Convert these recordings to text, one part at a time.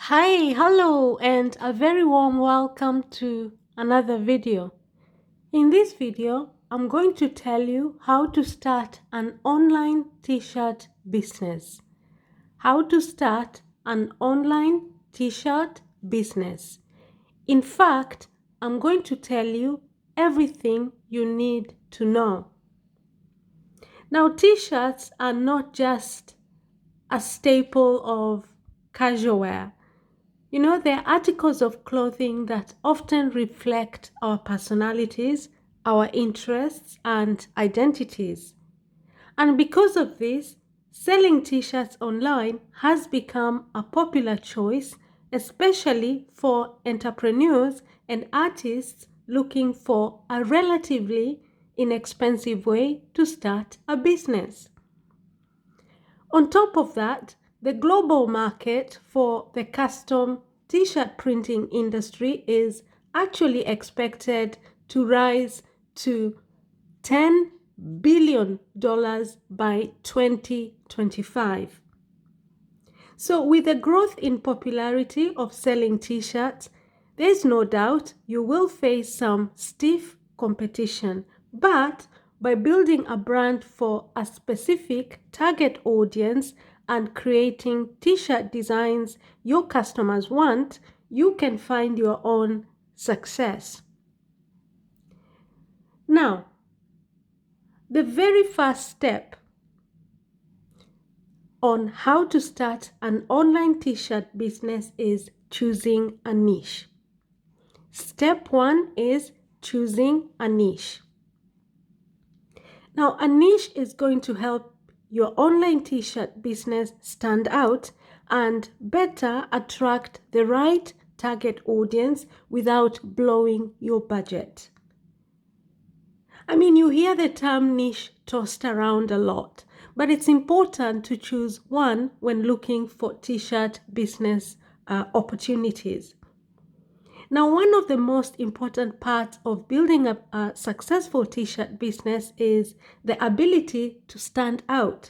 Hi, hello, and a very warm welcome to another video. In this video, I'm going to tell you how to start an online t-shirt business. How to start an online t-shirt business. In fact, I'm going to tell you everything you need to know. Now, t-shirts are not just a staple of casual wear. They're articles of clothing that often reflect our personalities, our interests, and identities. And because of this, selling t-shirts online has become a popular choice, especially for entrepreneurs and artists looking for a relatively inexpensive way to start a business. On top of that, the global market for the custom t-shirt printing industry is actually expected to rise to $10 billion by 2025. So with the growth in popularity of selling t-shirts, there's no doubt you will face some stiff competition, but by building a brand for a specific target audience and creating t-shirt designs your customers want, you can find your own success. Now, the very first step on how to start an online t-shirt business is choosing a niche. Step one is choosing a niche. Now, a niche is going to help your online t-shirt business stand out and better attract the right target audience without blowing your budget. You hear the term niche tossed around a lot, but it's important to choose one when looking for t-shirt business opportunities. Now, one of the most important parts of building a successful t-shirt business is the ability to stand out.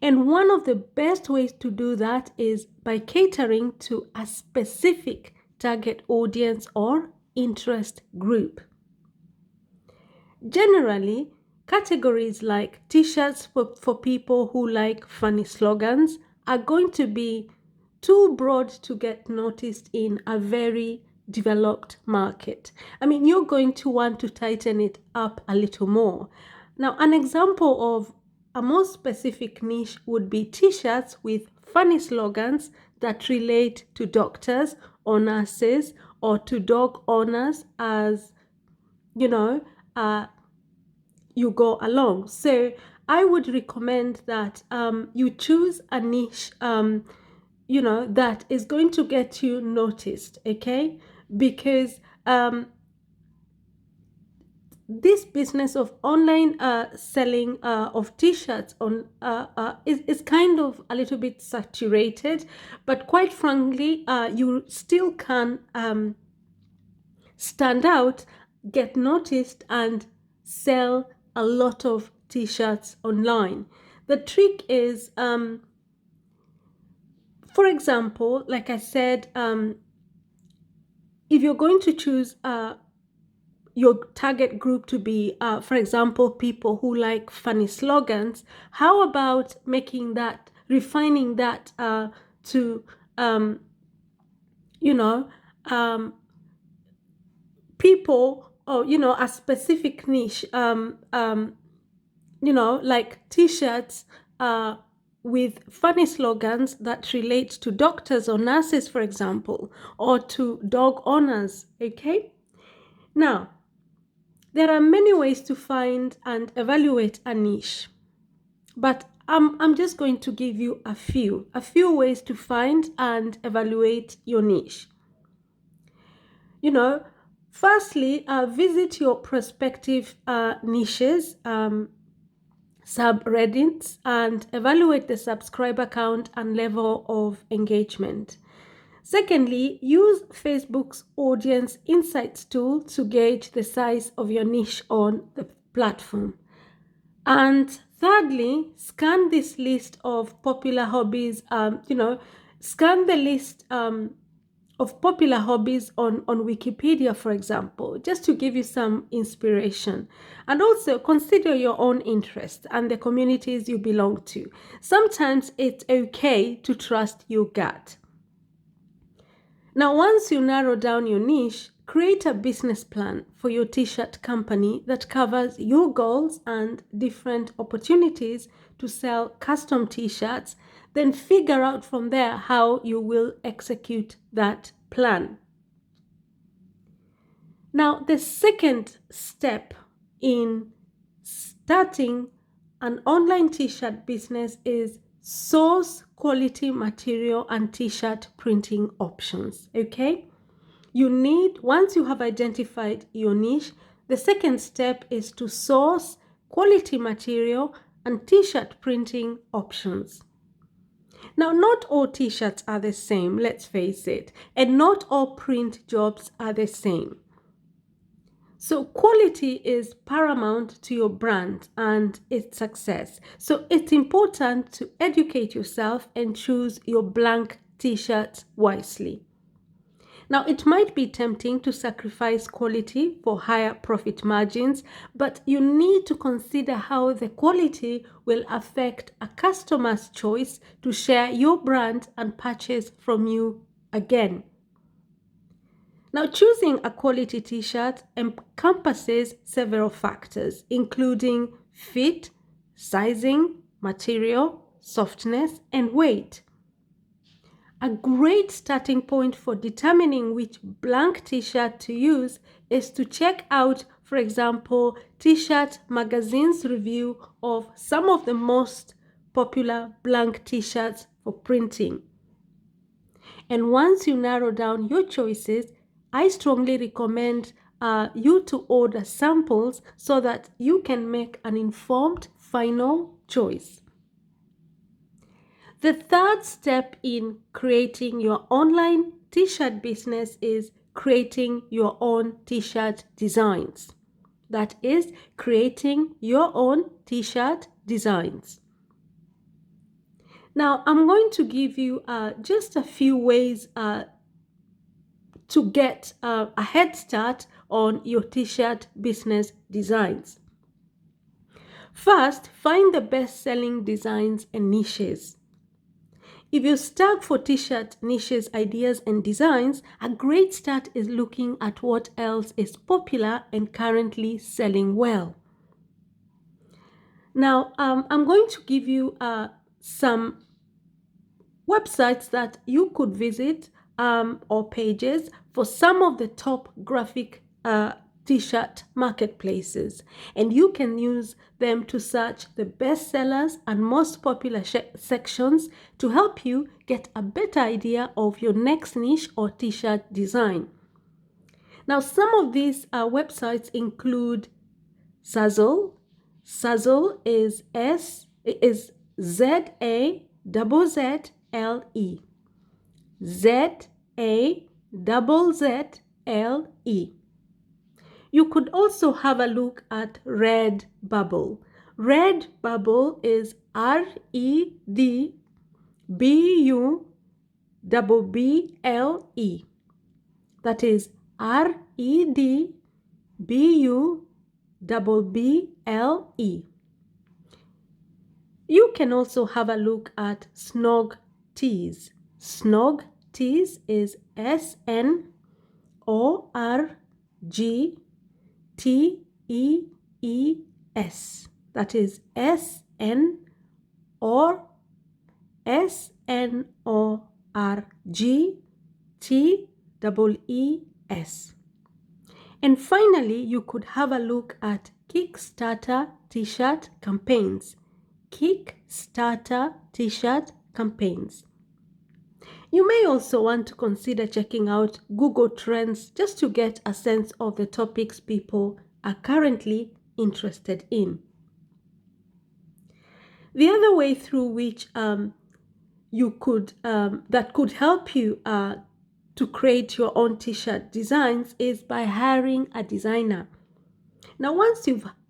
And one of the best ways to do that is by catering to a specific target audience or interest group. Generally, categories like t-shirts for people who like funny slogans are going to be too broad to get noticed in a very developed market. You're going to want to tighten it up a little more. Now, an example of a more specific niche would be t-shirts with funny slogans that relate to doctors or nurses or to dog owners as, you go along. So I would recommend that you choose a niche, that is going to get you noticed, okay? Because this business of online selling of t-shirts is kind of a little bit saturated, but quite frankly, you still can stand out, get noticed, and sell a lot of t-shirts online. The trick is, for example, like I said, if you're going to choose your target group to be, for example, people who like funny slogans, how about refining that to, people, or a specific niche, like t-shirts with funny slogans that relate to doctors or nurses, for example, or to dog owners. Okay, now there are many ways to find and evaluate a niche, but I'm just going to give you a few ways to find and evaluate your niche. Firstly, visit your prospective niches, subreddits, and evaluate the subscriber count and level of engagement. Secondly, use Facebook's Audience Insights tool to gauge the size of your niche on the platform. And thirdly, scan this list of popular hobbies. Scan the list of popular hobbies on Wikipedia, for example, just to give you some inspiration. And also consider your own interests and the communities you belong to. Sometimes it's okay to trust your gut. Now, once you narrow down your niche, create a business plan for your t-shirt company that covers your goals and different opportunities to sell custom t-shirts. Then figure out from there how you will execute that plan. Now, the second step in starting an online t-shirt business is source quality material and t-shirt printing options, okay? Once you have identified your niche, the second step is to source quality material and t-shirt printing options. Now, not all t-shirts are the same, let's face it, and not all print jobs are the same. So quality is paramount to your brand and its success. So it's important to educate yourself and choose your blank t-shirts wisely. Now, it might be tempting to sacrifice quality for higher profit margins, but you need to consider how the quality will affect a customer's choice to share your brand and purchase from you again. Now, choosing a quality t-shirt encompasses several factors, including fit, sizing, material, softness, and weight. A great starting point for determining which blank t-shirt to use is to check out, for example, T-Shirt Magazine's review of some of the most popular blank t-shirts for printing. And once you narrow down your choices, I strongly recommend you to order samples so that you can make an informed final choice. The third step in creating your online t-shirt business is creating your own t-shirt designs. That is, creating your own t-shirt designs. Now, I'm going to give you just a few ways to get a head start on your t-shirt business designs. First, find the best-selling designs and niches. If you're stuck for t-shirt niches, ideas, and designs, a great start is looking at what else is popular and currently selling well. Now, I'm going to give you some websites that you could visit or pages for some of the top graphic t-shirt marketplaces, and you can use them to search the best sellers and most popular sections to help you get a better idea of your next niche or t-shirt design. Now, some of these websites include Zazzle. Zazzle is ZAZZLE. ZAZZLE. You could also have a look at Redbubble. Redbubble is REDBUBBLE. That is REDBUBBLE. You can also have a look at Snog Tees. Snog Tees is SNORGTEES. That is SNORGTEES. And finally, you could have a look at Kickstarter t-shirt campaigns. Kickstarter t-shirt campaigns. You may also want to consider checking out Google Trends just to get a sense of the topics people are currently interested in. The other way through which that could help you to create your own t-shirt designs is by hiring a designer. Now, once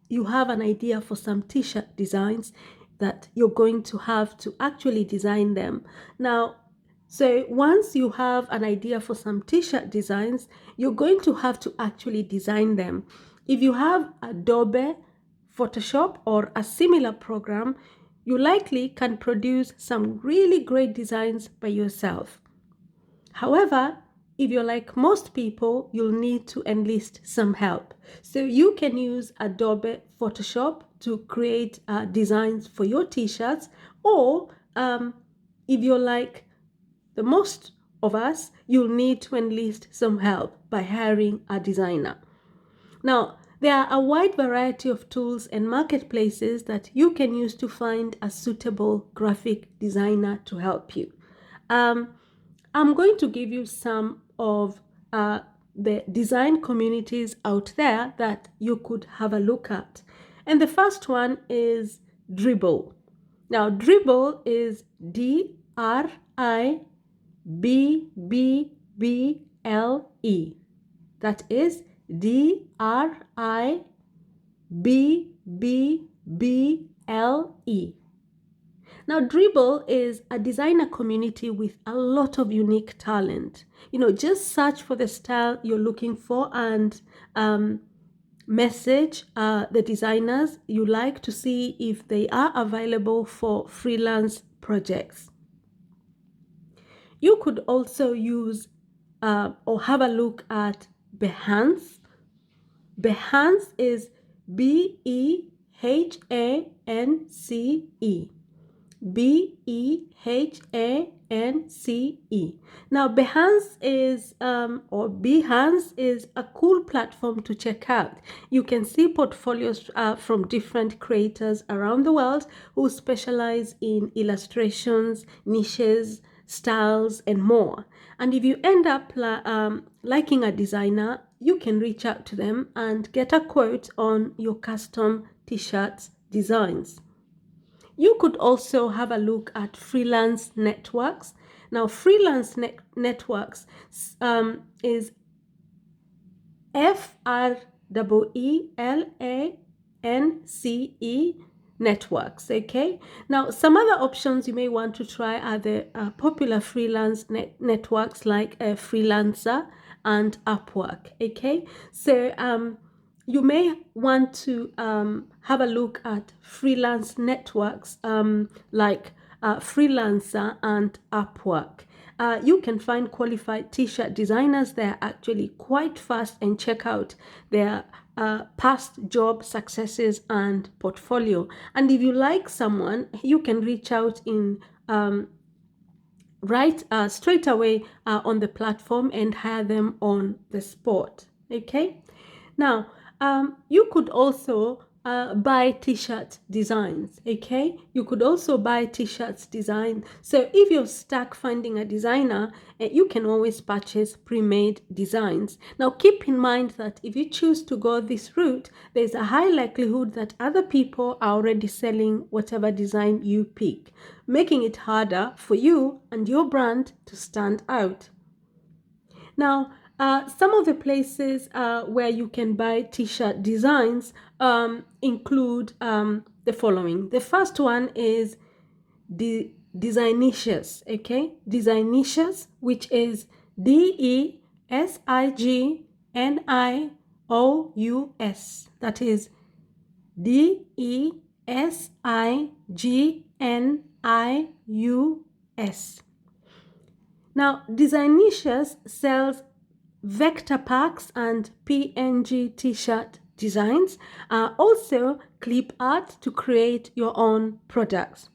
you have an idea for some t-shirt designs that you're going to have to actually design them. Now, So once you have an idea for some t-shirt designs, you're going to have to actually design them. If you have Adobe, Photoshop, or a similar program, you likely can produce some really great designs by yourself. However, if you're like most people, you'll need to enlist some help. So you can use Adobe Photoshop to create designs for your t-shirts, or if you're like the most of us, you'll need to enlist some help by hiring a designer. Now, there are a wide variety of tools and marketplaces that you can use to find a suitable graphic designer to help you. I'm going to give you some of the design communities out there that you could have a look at. And the first one is Dribble. Now, Dribble is DRIBBBLE. That is DRIBBBLE. Now, Dribble is a designer community with a lot of unique talent. Just search for the style you're looking for and message the designers you like to see if they are available for freelance projects. You could also use or have a look at Behance. Behance is BEHANCE. BEHANCE. Now, Behance is a cool platform to check out. You can see portfolios from different creators around the world who specialize in illustrations, niches, styles, and more. And if you end up liking a designer, you can reach out to them and get a quote on your custom t-shirt designs. You could also have a look at freelance networks. Now, freelance networks is FREELANCE networks. Okay. Now, some other options you may want to try are the popular freelance networks like Freelancer and Upwork. Okay. So you may want to have a look at freelance networks like Freelancer and Upwork. You can find qualified t-shirt designers there actually quite fast and check out their past job successes and portfolio. And if you like someone, you can reach out in straight away on the platform and hire them on the spot. Okay. Now, you could also buy t-shirt designs. Okay, you could also buy t-shirts design. So if you're stuck finding a designer, you can always purchase pre-made designs. Now, keep in mind that if you choose to go this route, there's a high likelihood that other people are already selling whatever design you pick, making it harder for you and your brand to stand out. Now, some of the places where you can buy t-shirt designs include the following. The first one is Designicious, okay? Designicious, which is DESIGNIOUS. That is DESIGNIUS. Now, Designicious sells vector packs and PNG t-shirt designs, also clip art to create your own products.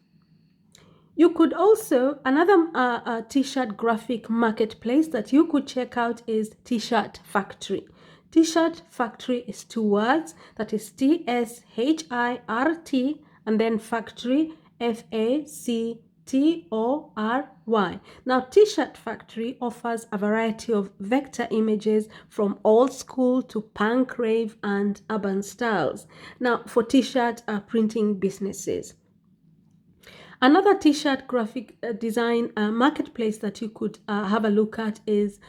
You could also, another t-shirt graphic marketplace that you could check out is T-Shirt Factory. T-Shirt Factory is two words, that is TSHIRT and then Factory, FACTORY. Now, T-Shirt Factory offers a variety of vector images from old school to punk, rave, and urban styles. Now, for t-shirt printing businesses. Another t-shirt graphic design marketplace that you could have a look at is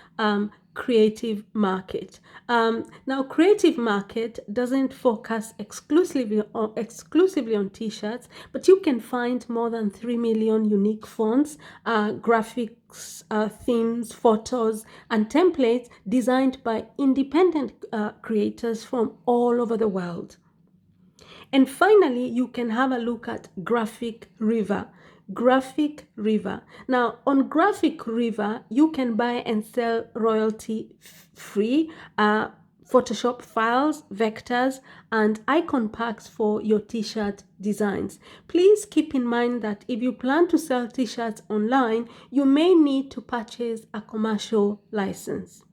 Creative Market. Now, Creative Market doesn't focus exclusively on t-shirts, but you can find more than 3 million unique fonts, graphics, themes, photos, and templates designed by independent creators from all over the world. And finally, you can have a look at Graphic River. Graphic River. Now, on Graphic River, you can buy and sell royalty-free Photoshop files, vectors, and icon packs for your t-shirt designs. Please keep in mind that if you plan to sell t-shirts online, you may need to purchase a commercial license.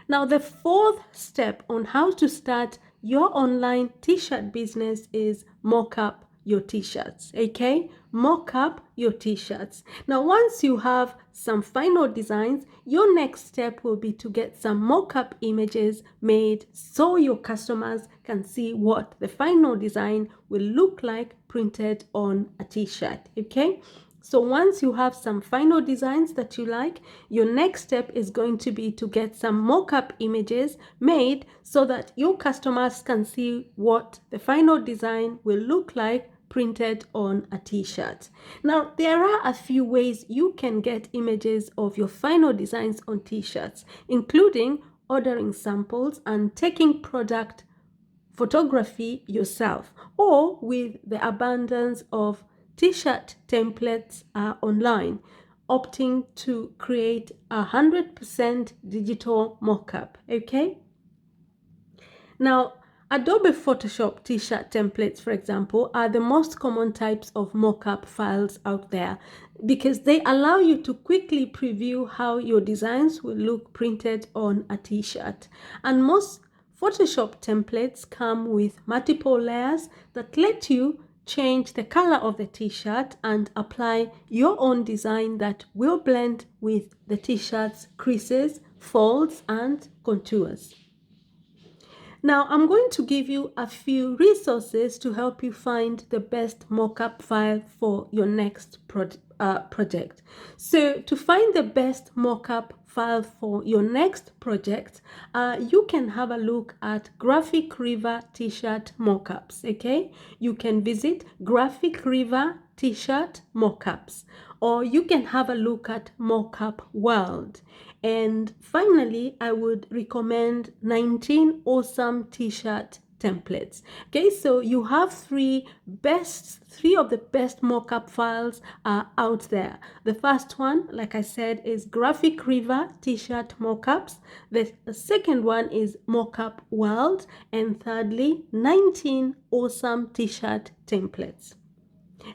Now, the fourth step on how to start your online t-shirt business is mock up your t-shirts, okay? Mock up your t-shirts. Now, once you have some final designs, your next step will be to get some mock-up images made so your customers can see what the final design will look like printed on a t-shirt, okay? So once you have some final designs that you like, your next step is going to be to get some mock-up images made so that your customers can see what the final design will look like printed on a t-shirt. Now, there are a few ways you can get images of your final designs on t-shirts, including ordering samples and taking product photography yourself, or with the abundance of t-shirt templates online, opting to create 100% digital mockup, okay? Now, Adobe Photoshop t-shirt templates, for example, are the most common types of mockup files out there because they allow you to quickly preview how your designs will look printed on a t-shirt. And most Photoshop templates come with multiple layers that let you change the color of the t-shirt and apply your own design that will blend with the t-shirt's creases, folds, and contours. Now, I'm going to give you a few resources to help you find the best mockup file for your next project. So to find the best mockup file for your next project, you can have a look at Graphic River T-shirt mockups, okay? You can visit Graphic River T-shirt mockups, or you can have a look at Mockup World. And finally, I would recommend 19 awesome t-shirt templates. Okay, so you have three of the best mockup files out there. The first one, like I said, is Graphic River t-shirt mockups. The second one is Mockup World, and thirdly, 19 awesome t-shirt templates.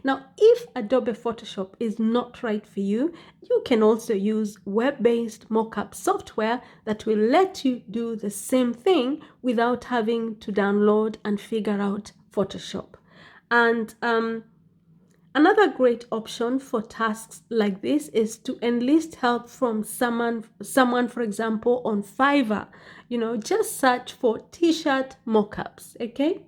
Now, if Adobe Photoshop is not right for you, you can also use web-based mockup software that will let you do the same thing without having to download and figure out Photoshop. And another great option for tasks like this is to enlist help from someone, for example, on Fiverr. Just search for t-shirt mockups, okay?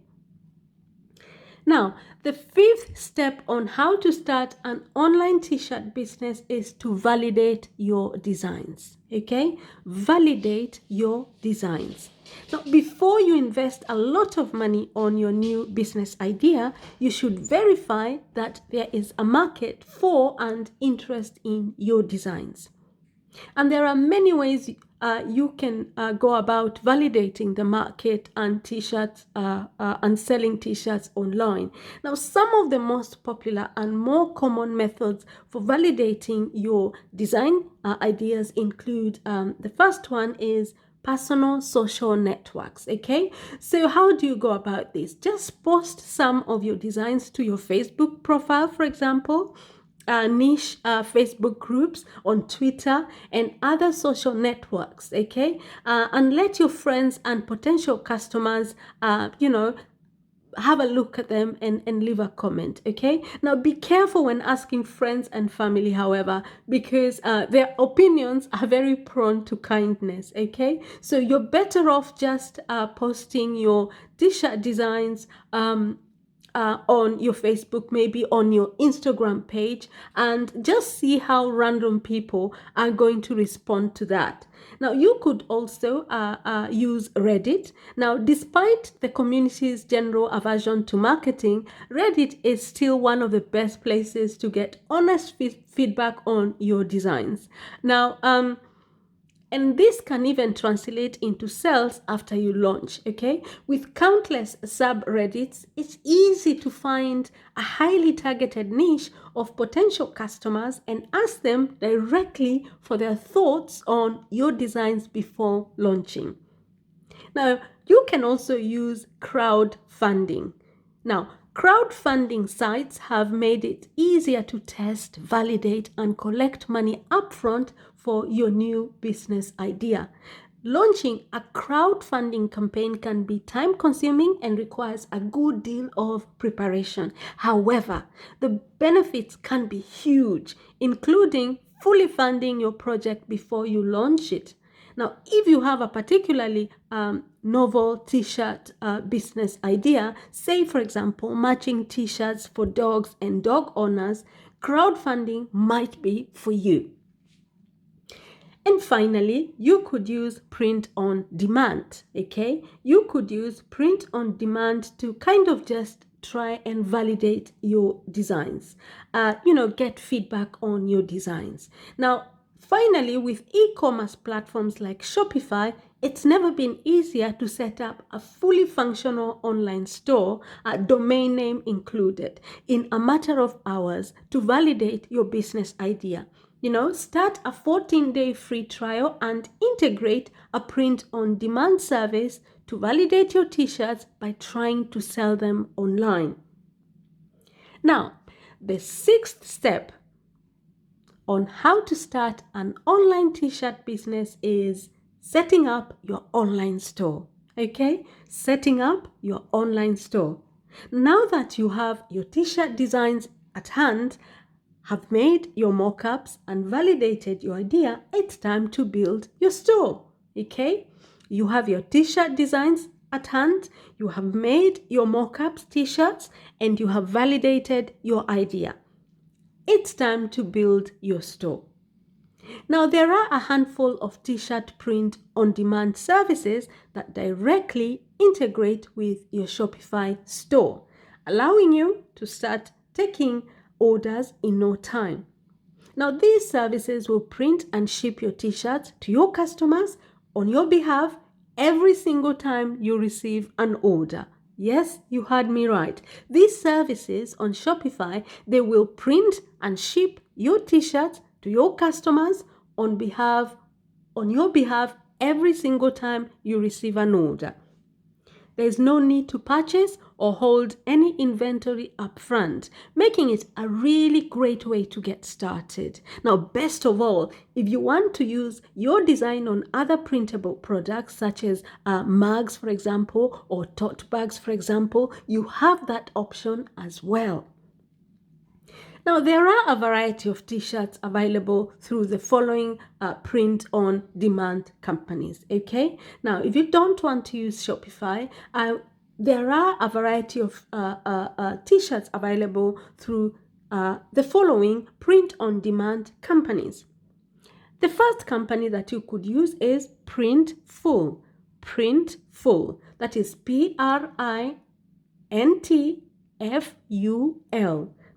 Now, the fifth step on how to start an online t-shirt business is to validate your designs, okay? Validate your designs. Now, before you invest a lot of money on your new business idea, you should verify that there is a market for and interest in your designs. And there are many ways you can go about validating the market and t-shirts and selling t-shirts online. Now, some of the most popular and more common methods for validating your design ideas include the first one is personal social networks, okay? So how do you go about this? Just post some of your designs to your Facebook profile, for example, niche Facebook groups, on Twitter and other social networks, okay? And let your friends and potential customers, have a look at them and leave a comment, okay? Now, be careful when asking friends and family, however, because their opinions are very prone to kindness, okay? So you're better off just posting your t-shirt designs on your Facebook, maybe on your Instagram page, and just see how random people are going to respond to that. Now, you could also use Reddit. Now, despite the community's general aversion to marketing, Reddit is still one of the best places to get honest feedback on your designs. Now, and this can even translate into sales after you launch, okay? With countless subreddits, it's easy to find a highly targeted niche of potential customers and ask them directly for their thoughts on your designs before launching. Now, you can also use crowdfunding. Now, crowdfunding sites have made it easier to test, validate, and collect money upfront for your new business idea. Launching a crowdfunding campaign can be time-consuming and requires a good deal of preparation. However, the benefits can be huge, including fully funding your project before you launch it. Now, if you have a particularly novel t-shirt business idea, say for example, matching t-shirts for dogs and dog owners, crowdfunding might be for you. And finally, you could use print on demand, okay? You could use print on demand to kind of just try and validate your designs, get feedback on your designs. Now, finally, with e-commerce platforms like Shopify, it's never been easier to set up a fully functional online store, a domain name included, in a matter of hours to validate your business idea. Start a 14-day free trial and integrate a print-on-demand service to validate your t-shirts by trying to sell them online. Now, the sixth step on how to start an online t-shirt business is setting up your online store. Okay? Setting up your online store. Now that you have your t-shirt designs at hand, have made your mockups and validated your idea, it's time to build your store. Okay? You have your t-shirt designs at hand, you have made your mockups t-shirts, and you have validated your idea. It's time to build your store. Now, there are a handful of t-shirt print on demand services that directly integrate with your Shopify store, allowing you to start taking orders in no time. Now, these services will print and ship your t-shirts to your customers on your behalf every single time you receive an order. Yes, you heard me right. These services on Shopify, they will print and ship your t-shirts to your customers on your behalf every single time you receive an order. There's no need to purchase or hold any inventory up front, making it a really great way to get started. Now, best of all, if you want to use your design on other printable products such as mugs, for example, or tote bags, for example, you have that option as well. Now, there are a variety of t-shirts available through the following print-on-demand companies, okay? Now, if you don't want to use Shopify, there are a variety of t-shirts available through the following print-on-demand companies. The first company that you could use is Printful. Printful, that is Printful.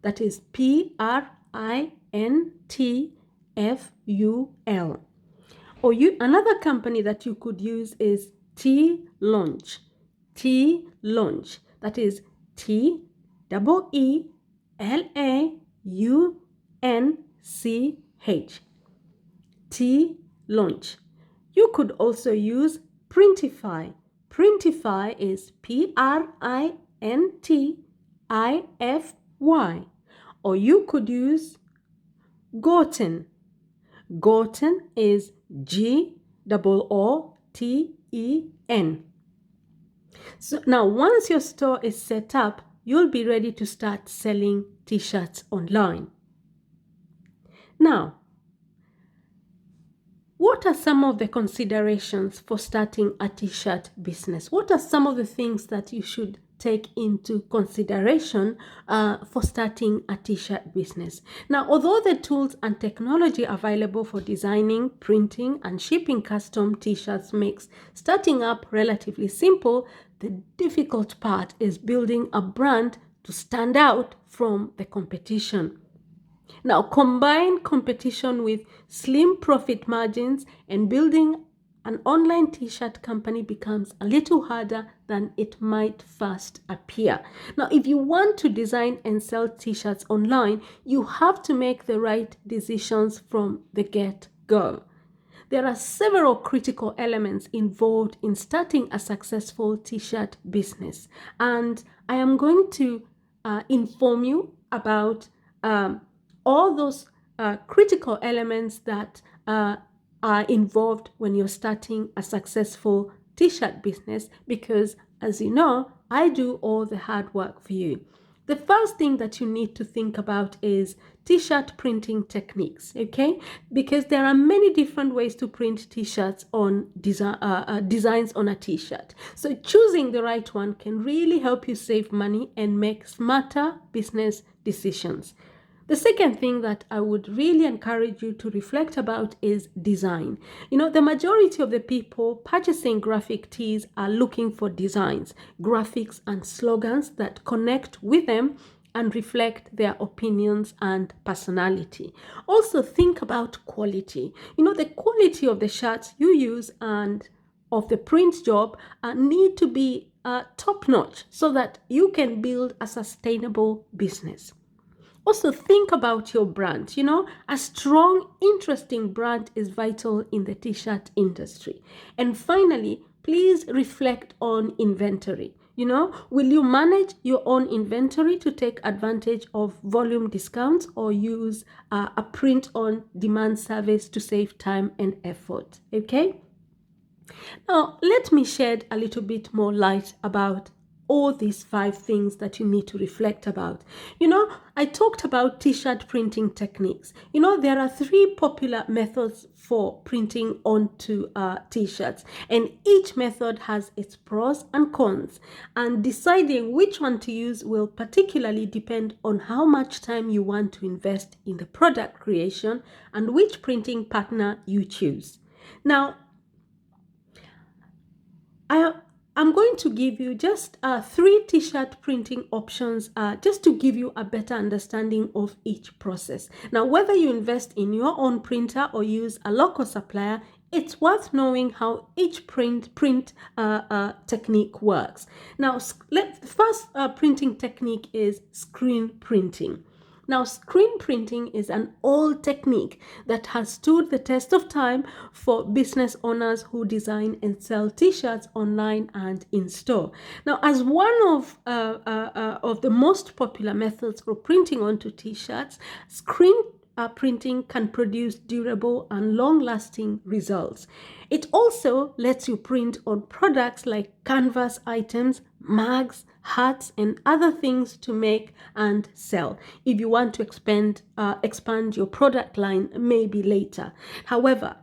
That is Printful. Or another company that you could use is T-Launch. T-Launch. That is T-E-E-L-A-U-N-C-H. T-Launch. You could also use Printify. Printify is Printify. Or you could use Goten. Goten is Gooten. So now once your store is set up, you'll be ready to start selling t-shirts online. Now, what are some of the considerations for starting a t-shirt business? What are some of the things that you should take into consideration for starting a t-shirt business. Now, although the tools and technology available for designing, printing, and shipping custom t-shirts makes starting up relatively simple, the difficult part is building a brand to stand out from the competition. Now, combine competition with slim profit margins, and building an online t-shirt company becomes a little harder than it might first appear. Now, if you want to design and sell t-shirts online, you have to make the right decisions from the get-go. There are several critical elements involved in starting a successful t-shirt business, and I am going to inform you about all those critical elements that are involved when you're starting a successful t-shirt business, because as you know, I do all the hard work for you. The first thing that you need to think about is t-shirt printing techniques, okay? Because there are many different ways to print t-shirts on designs on a t-shirt. So choosing the right one can really help you save money and make smarter business decisions. The second thing that I would really encourage you to reflect about is design. You know, the majority of the people purchasing graphic tees are looking for designs, graphics, and slogans that connect with them and reflect their opinions and personality. Also, think about quality. You know, the quality of the shirts you use and of the print job need to be top-notch so that you can build a sustainable business. Also, think about your brand. You know, a strong, interesting brand is vital in the t-shirt industry. And finally, please reflect on inventory. You know, will you manage your own inventory to take advantage of volume discounts, or use a print-on-demand service to save time and effort? Okay? Now, let me shed a little bit more light about all these 5 things that you need to reflect about. You know, I talked about t-shirt printing techniques. You know, there are 3 popular methods for printing onto t-shirts, and each method has its pros and cons, and deciding which one to use will particularly depend on how much time you want to invest in the product creation and which printing partner you choose. Now, I'm going to give you just 3 t-shirt printing options just to give you a better understanding of each process. Now, whether you invest in your own printer or use a local supplier, it's worth knowing how each print technique works. Now, the first printing technique is screen printing. Now, screen printing is an old technique that has stood the test of time for business owners who design and sell t-shirts online and in store. Now, as one of the most popular methods for printing onto t-shirts, screen printing can produce durable and long-lasting results. It also lets you print on products like canvas items, mugs, hats, and other things to make and sell if you want to expand your product line maybe later. However,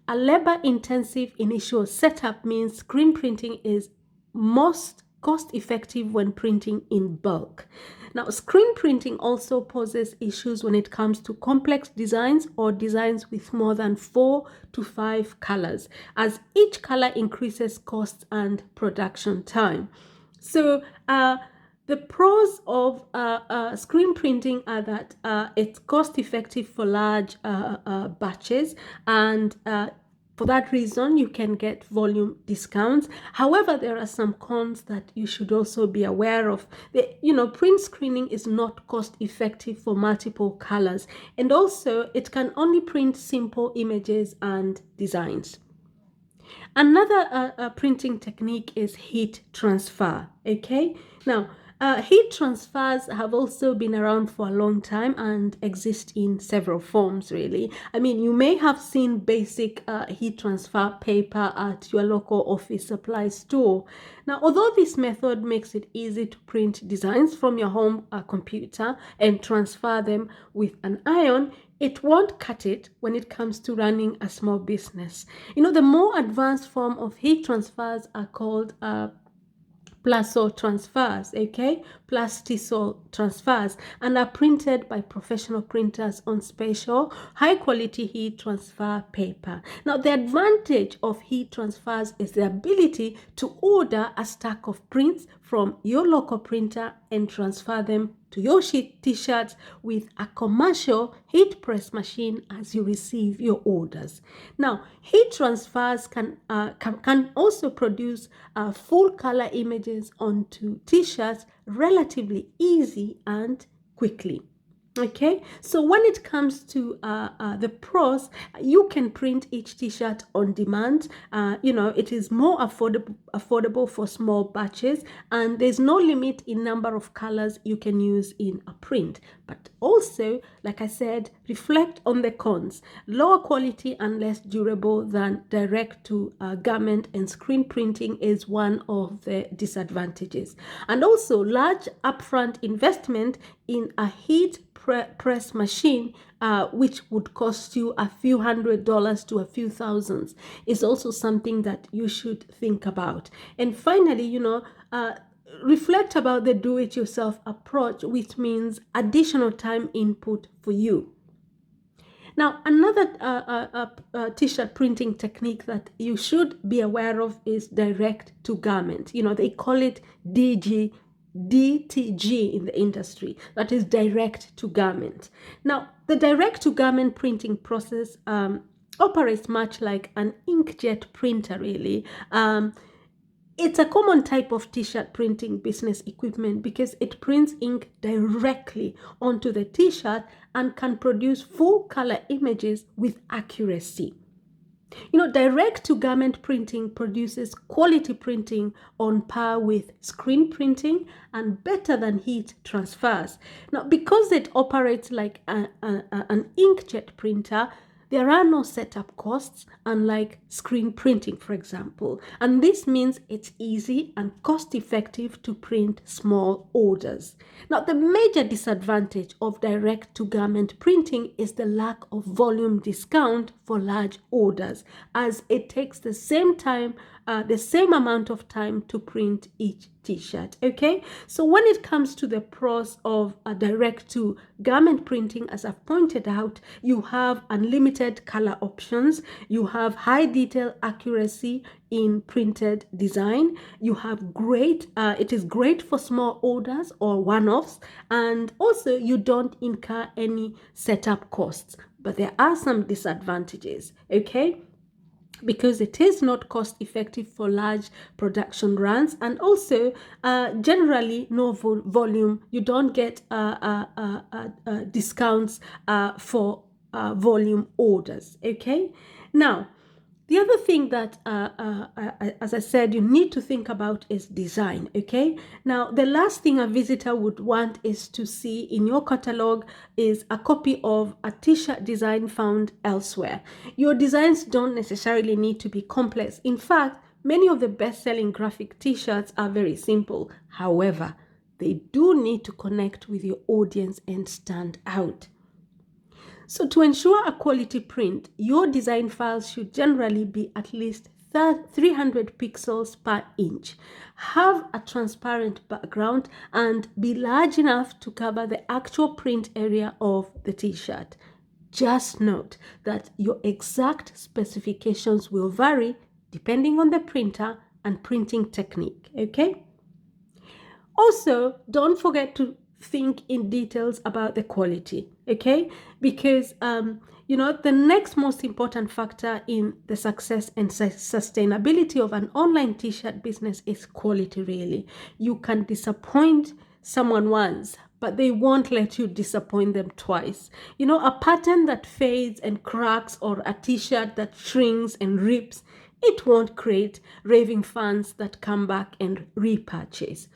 a labor-intensive initial setup means screen printing is most cost-effective when printing in bulk. Now, screen printing also poses issues when it comes to complex designs or designs with more than 4 to 5 colors, as each color increases costs and production time. So, the pros of screen printing are that it's cost-effective for large batches, and for that reason, you can get volume discounts. However, there are some cons that you should also be aware of. Print screening is not cost-effective for multiple colors, and also it can only print simple images and designs. Another printing technique is heat transfer, okay? Now, heat transfers have also been around for a long time and exist in several forms, really. I mean, you may have seen basic heat transfer paper at your local office supply store. Now, although this method makes it easy to print designs from your home computer and transfer them with an iron, it won't cut it when it comes to running a small business. You know, the more advanced form of heat transfers are called plasol transfers, okay, plastisol transfers, and are printed by professional printers on special high quality heat transfer paper. Now, the advantage of heat transfers is the ability to order a stack of prints from your local printer and transfer them to your t-shirts with a commercial heat press machine as you receive your orders. Now, heat transfers can also produce full color images onto t-shirts relatively easy and quickly. Okay, so when it comes to the pros, you can print each t-shirt on demand. It is more affordable for small batches, and there's no limit in number of colors you can use in a print. But also, like I said, reflect on the cons. Lower quality and less durable than direct to garment and screen printing is one of the disadvantages. And also, large upfront investment in a heat press machine, which would cost you a few $100s to a few thousands, is also something that you should think about. And finally, reflect about the do-it-yourself approach, which means additional time input for you. Now, another t-shirt printing technique that you should be aware of is direct to garment. They call it DTG in the industry, that is direct to garment. Now, the direct to garment printing process operates much like an inkjet printer, really. It's a common type of t-shirt printing business equipment because it prints ink directly onto the t-shirt and can produce full color images with accuracy. Direct to garment printing produces quality printing on par with screen printing and better than heat transfers. Now, because it operates like an inkjet printer, there are no setup costs, unlike screen printing, for example. And this means it's easy and cost-effective to print small orders. Now, the major disadvantage of direct-to-garment printing is the lack of volume discount for large orders, as it takes the same amount of time to print each t-shirt. Okay, so when it comes to the pros of direct to garment printing, as I've pointed out, you have unlimited color options, you have high detail accuracy in printed design, you have it is great for small orders or one-offs, and also you don't incur any setup costs. But there are some disadvantages, okay, because it is not cost effective for large production runs, and also generally no volume. You don't get discounts for volume orders. Okay, now the other thing that, as I said, you need to think about is design, okay? Now, the last thing a visitor would want is to see in your catalog is a copy of a t-shirt design found elsewhere. Your designs don't necessarily need to be complex. In fact, many of the best-selling graphic t-shirts are very simple. However, they do need to connect with your audience and stand out. So to ensure a quality print, your design files should generally be at least 300 pixels per inch, have a transparent background, and be large enough to cover the actual print area of the t-shirt. Just note that your exact specifications will vary depending on the printer and printing technique, okay? Also, don't forget to think in details about the quality, okay? Because the next most important factor in the success and sustainability of an online t-shirt business is quality, really. You can disappoint someone once, but they won't let you disappoint them twice. A pattern that fades and cracks, or a t-shirt that shrinks and rips, it won't create raving fans that come back and repurchase.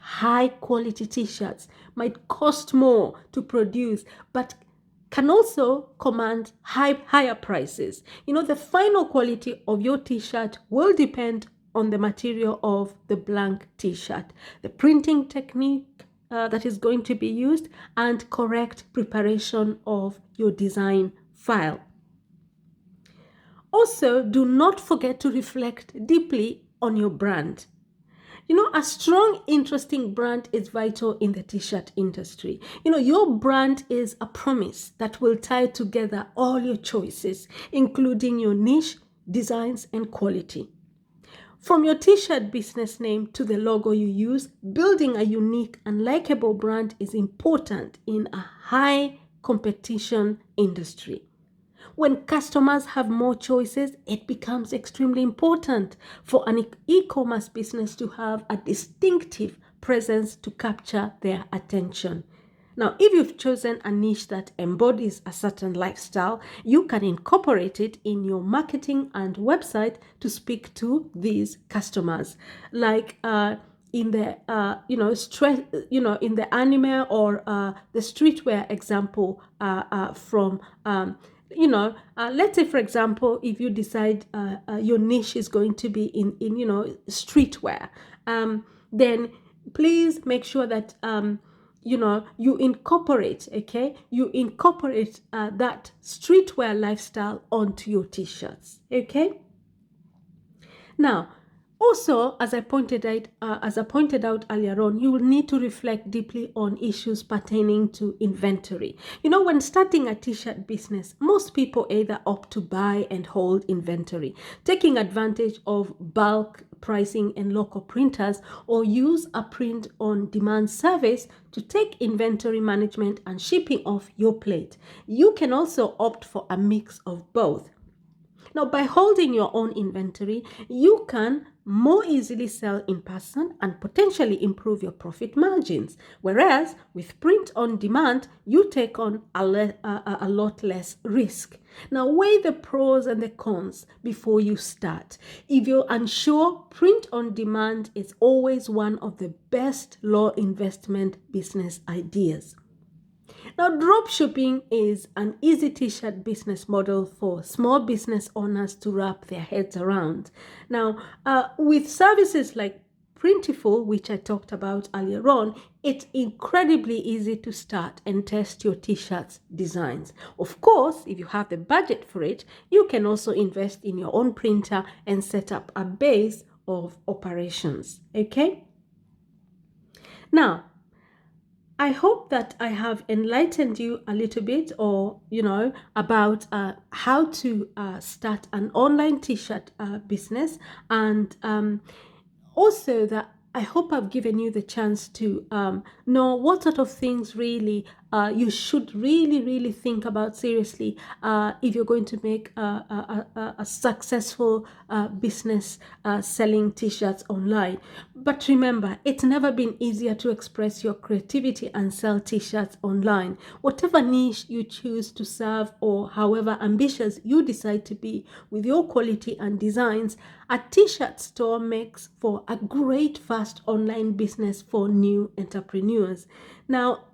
High quality t-shirts might cost more to produce, but can also command higher prices. The final quality of your t-shirt will depend on the material of the blank t-shirt, the printing technique that is going to be used, and correct preparation of your design file. Also, do not forget to reflect deeply on your brand. A strong, interesting brand is vital in the t-shirt industry. Your brand is a promise that will tie together all your choices, including your niche, designs, and quality. From your t-shirt business name to the logo you use, building a unique and likable brand is important in a high competition industry. When customers have more choices, it becomes extremely important for an e-commerce business to have a distinctive presence to capture their attention. Now, if you've chosen a niche that embodies a certain lifestyle, you can incorporate it in your marketing and website to speak to these customers. Like in the in the anime or the streetwear example from let's say, for example, if you decide your niche is going to be in streetwear, then please make sure that you incorporate that streetwear lifestyle onto your t-shirts. Okay. Now, also, as I pointed out earlier on, you will need to reflect deeply on issues pertaining to inventory. When starting a t-shirt business, most people either opt to buy and hold inventory, taking advantage of bulk pricing and local printers, or use a print-on-demand service to take inventory management and shipping off your plate. You can also opt for a mix of both. Now, by holding your own inventory, you can more easily sell in person and potentially improve your profit margins. Whereas with print on demand, you take on a lot less risk. Now, weigh the pros and the cons before you start. If you're unsure, print on demand is always one of the best low investment business ideas. Now, dropshipping is an easy t-shirt business model for small business owners to wrap their heads around. Now, with services like Printiful, which I talked about earlier on, it's incredibly easy to start and test your t-shirts designs. Of course, if you have the budget for it, you can also invest in your own printer and set up a base of operations. Okay? Now, I hope that I have enlightened you a little bit, or about how to start an online t-shirt business, and also that I hope I've given you the chance to know what sort of things really you should really think about seriously if you're going to make a successful business selling t-shirts online. But remember, it's never been easier to express your creativity and sell t-shirts online. Whatever niche you choose to serve, or however ambitious you decide to be with your quality and designs, a t-shirt store makes for a great fast online business for new entrepreneurs. Now,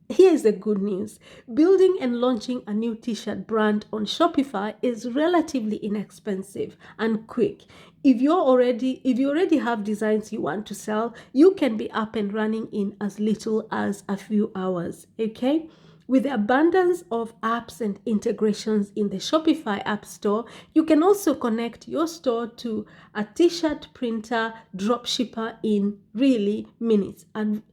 here's the good news. Building and launching a new t-shirt brand on Shopify is relatively inexpensive and quick. If you already have designs you want to sell, you can be up and running in as little as a few hours. Okay? With the abundance of apps and integrations in the Shopify App Store, you can also connect your store to a t-shirt printer dropshipper in really minutes and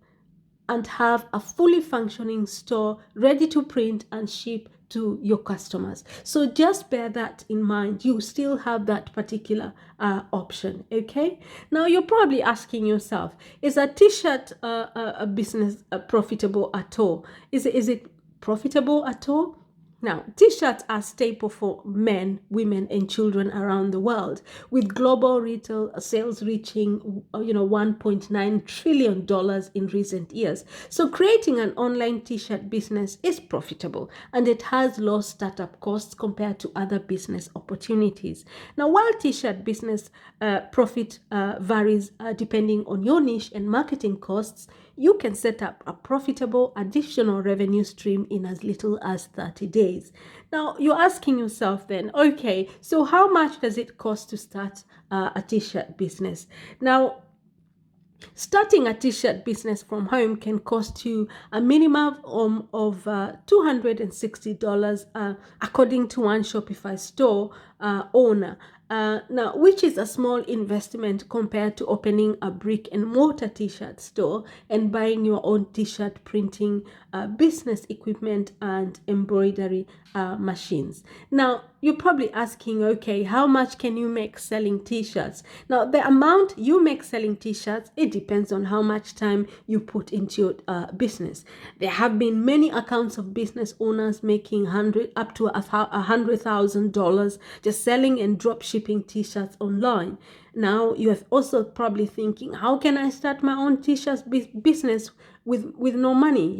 have a fully functioning store ready to print and ship to your customers. So just bear that in mind. You still have that particular option. Okay. Now you're probably asking yourself, is a t-shirt a business profitable at all? Is it profitable at all? Now, t-shirts are staple for men, women, and children around the world, with global retail sales reaching, $1.9 trillion in recent years. So creating an online t-shirt business is profitable, and it has low startup costs compared to other business opportunities. Now, while t-shirt business profit varies depending on your niche and marketing costs, you can set up a profitable additional revenue stream in as little as 30 days. Now, you're asking yourself then, okay, so how much does it cost to start a t-shirt business? Now, starting a t-shirt business from home can cost you a minimum of $260 according to one Shopify store owner. Now, which is a small investment compared to opening a brick and mortar t-shirt store and buying your own t-shirt printing business equipment and embroidery machines. Now, you're probably asking, okay, how much can you make selling t-shirts? Now, the amount you make selling t-shirts, it depends on how much time you put into your business. There have been many accounts of business owners making up to $100,000 just selling and drop shipping t-shirts online. Now, you are also probably thinking, how can I start my own t-shirts business with no money,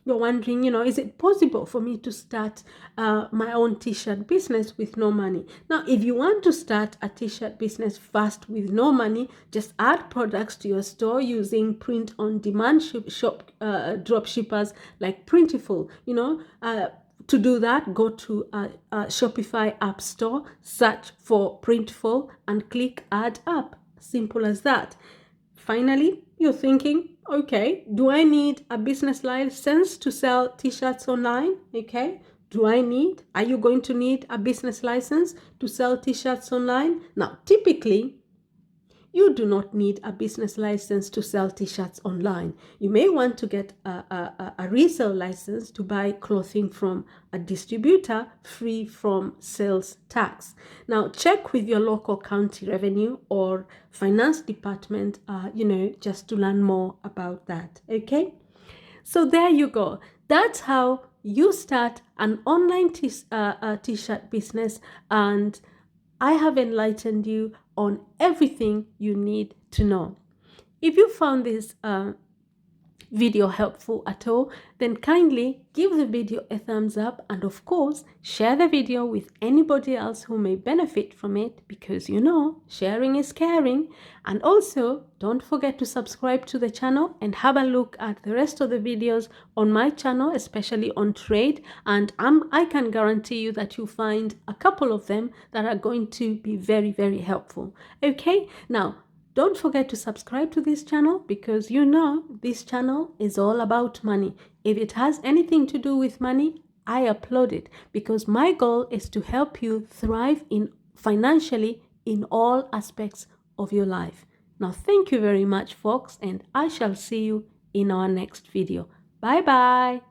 You're wondering, is it possible for me to start my own t-shirt business with no money? Now, if you want to start a t-shirt business fast with no money, just add products to your store using print-on-demand drop shippers like Printful, To do that, go to a Shopify app store, search for Printful, and click Add App. Simple as that. Finally, you're thinking, okay, do I need a business license to sell t-shirts online? Okay, are you going to need a business license to sell t-shirts online? Now, typically, you do not need a business license to sell t-shirts online. You may want to get a resale license to buy clothing from a distributor free from sales tax. Now, check with your local county revenue or finance department, just to learn more about that, okay? So there you go. That's how you start an online t-shirt business, and I have enlightened you on everything you need to know. If you found this video helpful at all, then kindly give the video a thumbs up, and of course share the video with anybody else who may benefit from it, because sharing is caring. And also don't forget to subscribe to the channel and have a look at the rest of the videos on my channel, especially on trade, and I can guarantee you that you'll find a couple of them that are going to be very, very helpful. Okay, now don't forget to subscribe to this channel, because this channel is all about money. If it has anything to do with money, I upload it, because my goal is to help you thrive financially in all aspects of your life. Now, thank you very much, folks, and I shall see you in our next video. Bye bye.